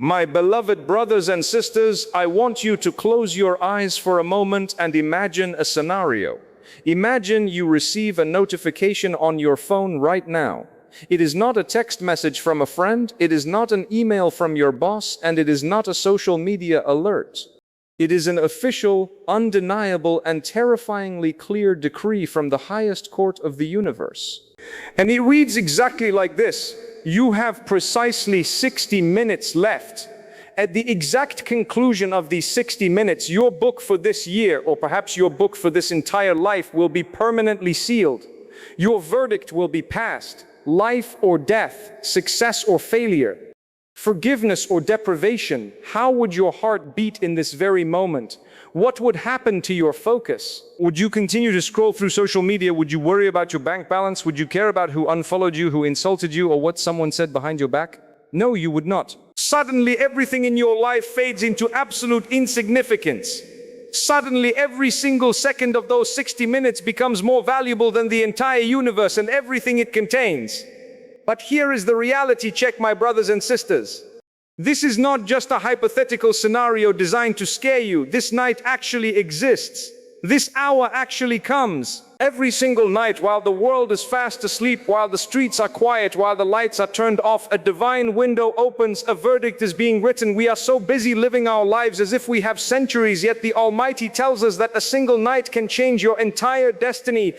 My beloved brothers and sisters, I want you to close your eyes for a moment and imagine a scenario. Imagine you receive a notification on your phone right now. It is not a text message from a friend, it is not an email from your boss, and it is not a social media alert. It is an official, undeniable, and terrifyingly clear decree from the highest court of the universe. And it reads exactly like this: you have precisely 60 minutes left. At the exact conclusion of these 60 minutes, your book for this year, or perhaps your book for this entire life, will be permanently sealed. Your verdict will be passed: life or death, success or failure, forgiveness or deprivation. How would your heart beat in this very moment? What would happen to your focus? Would you continue to scroll through social media? Would you worry about your bank balance? Would you care about who unfollowed you, who insulted you, or what someone said behind your back? No, you would not. Suddenly, everything in your life fades into absolute insignificance. Suddenly, every single second of those 60 minutes becomes more valuable than the entire universe and everything it contains. But here is the reality check, my brothers and sisters. This is not just a hypothetical scenario designed to scare you. This night actually exists. This hour actually comes. Every single night, while the world is fast asleep, while the streets are quiet, while the lights are turned off, a divine window opens, a verdict is being written. We are so busy living our lives as if we have centuries, yet the Almighty tells us that a single night can change your entire destiny.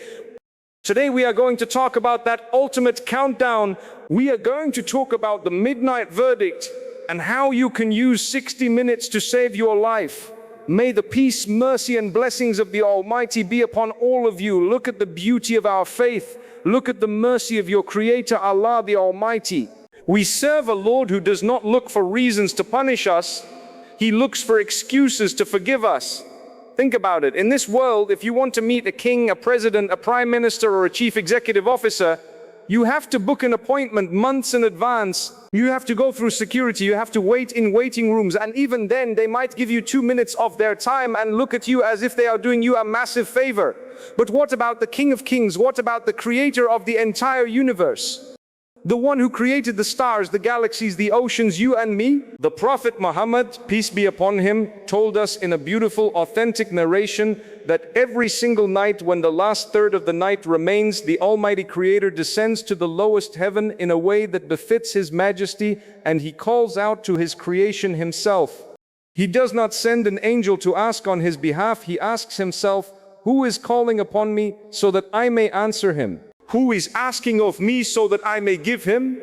Today we are going to talk about that ultimate countdown. We are going to talk about the midnight verdict and how you can use 60 minutes to save your life. May the peace, mercy, and blessings of the Almighty be upon all of you. Look at the beauty of our faith. Look at the mercy of your Creator, Allah the Almighty. We serve a Lord who does not look for reasons to punish us. He looks for excuses to forgive us. Think about it. In this world, if you want to meet a king, a president, a prime minister, or a chief executive officer, you have to book an appointment months in advance. You have to go through security. You have to wait in waiting rooms. And even then, they might give you 2 minutes of their time and look at you as if they are doing you a massive favor. But what about the King of Kings? What about the creator of the entire universe? The one who created the stars, the galaxies, the oceans, you and me? The Prophet Muhammad, peace be upon him, told us in a beautiful, authentic narration that every single night when the last third of the night remains, the Almighty Creator descends to the lowest heaven in a way that befits His majesty, and He calls out to His creation Himself. He does not send an angel to ask on His behalf. He asks Himself, who is calling upon me so that I may answer him? Who is asking of me so that I may give him?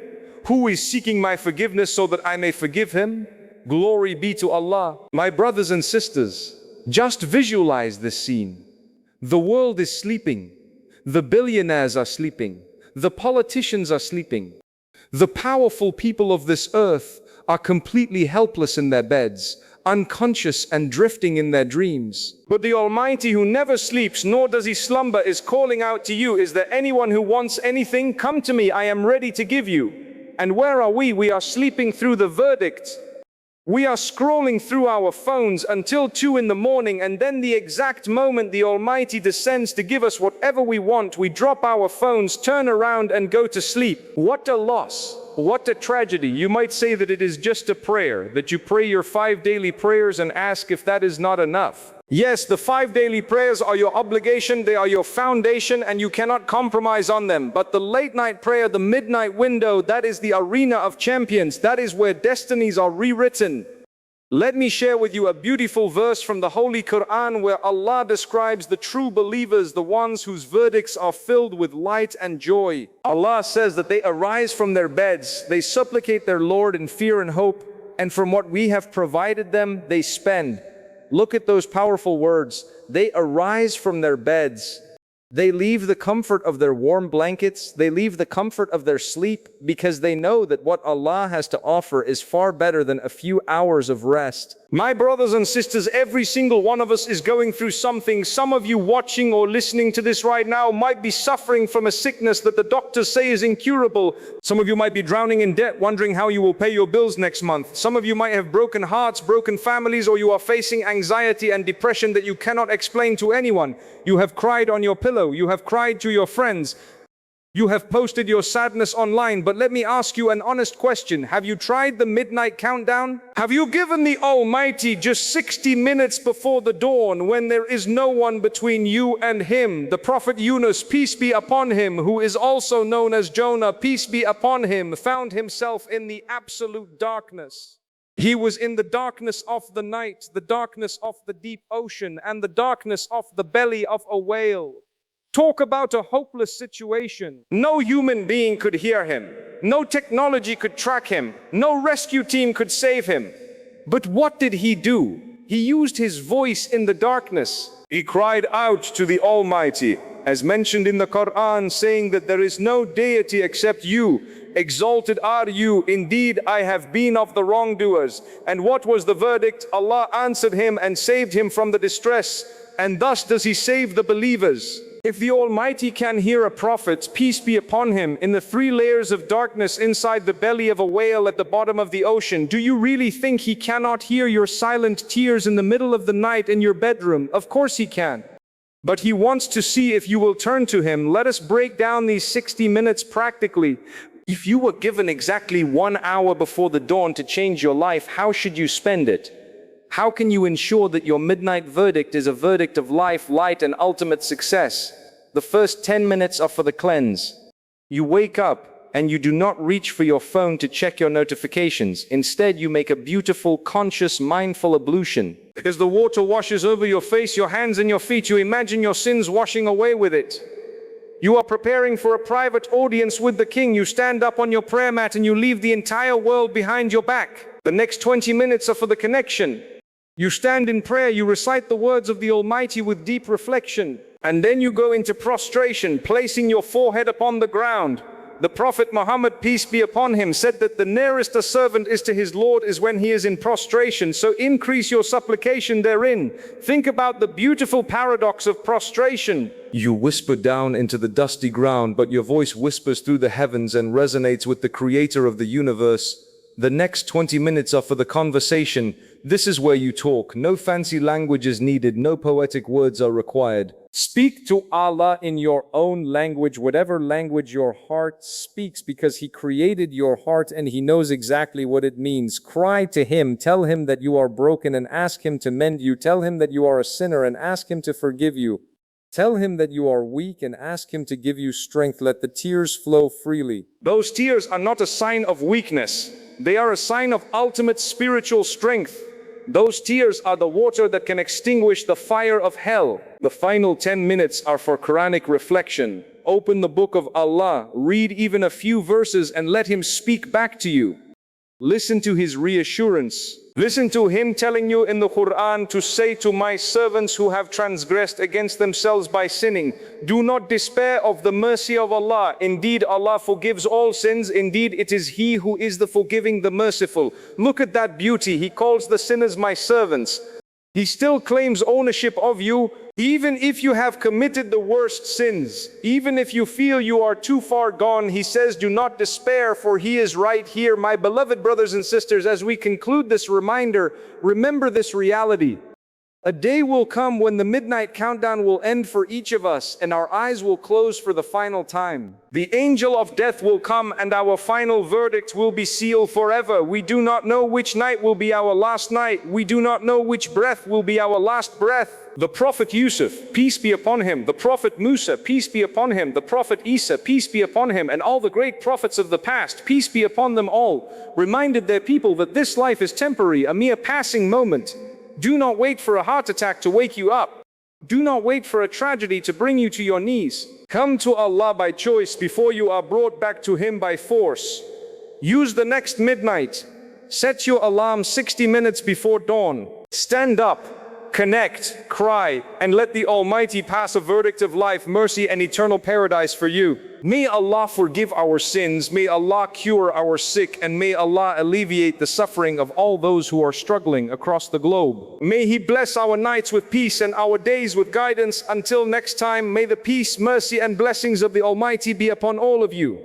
Who is seeking my forgiveness so that I may forgive him? Glory be to Allah. My brothers and sisters, just visualize this scene. The world is sleeping. The billionaires are sleeping. The politicians are sleeping. The powerful people of this earth are completely helpless in their beds, unconscious and drifting in their dreams. But the Almighty, who never sleeps nor does He slumber, is calling out to you. Is there anyone who wants anything? Come to me, I am ready to give you. And where are we? We are sleeping through the verdict. We are scrolling through our phones until 2 in the morning, and then the exact moment the Almighty descends to give us whatever we want, we drop our phones, turn around and go to sleep. What a loss. What a tragedy. You might say that it is just a prayer, that you pray your 5 daily prayers and ask if that is not enough. Yes, the 5 daily prayers are your obligation, they are your foundation, and you cannot compromise on them. But the late night prayer, the midnight window, that is the arena of champions. That is where destinies are rewritten. Let me share with you a beautiful verse from the Holy Quran where Allah describes the true believers, the ones whose verdicts are filled with light and joy. Allah says that they arise from their beds, they supplicate their Lord in fear and hope, and from what we have provided them, they spend. Look at those powerful words. They arise from their beds. They leave the comfort of their warm blankets. They leave the comfort of their sleep because they know that what Allah has to offer is far better than a few hours of rest. My brothers and sisters, every single one of us is going through something. Some of you watching or listening to this right now might be suffering from a sickness that the doctors say is incurable. Some of you might be drowning in debt, wondering how you will pay your bills next month. Some of you might have broken hearts, broken families, or you are facing anxiety and depression that you cannot explain to anyone. You have cried on your pillow. You have cried to your friends. You have posted your sadness online, but let me ask you an honest question. Have you tried the midnight countdown? Have you given the Almighty just 60 minutes before the dawn when there is no one between you and Him? The Prophet Yunus, peace be upon him, who is also known as Jonah, peace be upon him, found himself in the absolute darkness. He was in the darkness of the night, the darkness of the deep ocean, and the darkness of the belly of a whale. Talk about a hopeless situation. No human being could hear him. No technology could track him. No rescue team could save him. But what did he do? He used his voice in the darkness. He cried out to the Almighty, as mentioned in the Quran, saying that there is no deity except you. Exalted are you. Indeed, I have been of the wrongdoers. And what was the verdict? Allah answered him and saved him from the distress. And thus does He save the believers. If the Almighty can hear a prophet, peace be upon him, in the 3 layers of darkness inside the belly of a whale at the bottom of the ocean, do you really think He cannot hear your silent tears in the middle of the night in your bedroom? Of course He can. But He wants to see if you will turn to Him. Let us break down these 60 minutes practically. If you were given exactly 1 hour before the dawn to change your life, how should you spend it? How can you ensure that your midnight verdict is a verdict of life, light, and ultimate success? The first 10 minutes are for the cleanse. You wake up and you do not reach for your phone to check your notifications. Instead, you make a beautiful, conscious, mindful ablution. As the water washes over your face, your hands and your feet, you imagine your sins washing away with it. You are preparing for a private audience with the King. You stand up on your prayer mat and you leave the entire world behind your back. The next 20 minutes are for the connection. You stand in prayer, you recite the words of the Almighty with deep reflection, and then you go into prostration, placing your forehead upon the ground. The Prophet Muhammad, peace be upon him, said that the nearest a servant is to his Lord is when he is in prostration, so increase your supplication therein. Think about the beautiful paradox of prostration. You whisper down into the dusty ground, but your voice whispers through the heavens and resonates with the Creator of the universe. The next 20 minutes are for the conversation. This is where you talk. No fancy language is needed. No poetic words are required. Speak to Allah in your own language, whatever language your heart speaks, because He created your heart and He knows exactly what it means. Cry to Him. Tell Him that you are broken and ask Him to mend you. Tell Him that you are a sinner and ask Him to forgive you. Tell Him that you are weak and ask Him to give you strength. Let the tears flow freely. Those tears are not a sign of weakness. They are a sign of ultimate spiritual strength. Those tears are the water that can extinguish the fire of hell. The final 10 minutes are for Quranic reflection. Open the book of Allah, read even a few verses and let Him speak back to you. Listen to His reassurance. Listen to Him telling you in the Quran to say to my servants who have transgressed against themselves by sinning, do not despair of the mercy of Allah. Indeed, Allah forgives all sins. Indeed, it is He who is the forgiving, the merciful. Look at that beauty. He calls the sinners my servants. He still claims ownership of you, even if you have committed the worst sins. Even if you feel you are too far gone, He says, do not despair, for He is right here. My beloved brothers and sisters, as we conclude this reminder, remember this reality. A day will come when the midnight countdown will end for each of us and our eyes will close for the final time. The angel of death will come and our final verdict will be sealed forever. We do not know which night will be our last night. We do not know which breath will be our last breath. The Prophet Yusuf, peace be upon him, the Prophet Musa, peace be upon him, the Prophet Isa, peace be upon him, and all the great prophets of the past, peace be upon them all, reminded their people that this life is temporary, a mere passing moment. Do not wait for a heart attack to wake you up. Do not wait for a tragedy to bring you to your knees. Come to Allah by choice before you are brought back to Him by force. Use the next midnight. Set your alarm 60 minutes before dawn. Stand up, connect, cry, and let the Almighty pass a verdict of life, mercy, and eternal paradise for you. May Allah forgive our sins, may Allah cure our sick, and may Allah alleviate the suffering of all those who are struggling across the globe. May He bless our nights with peace and our days with guidance. Until next time, may the peace, mercy, and blessings of the Almighty be upon all of you.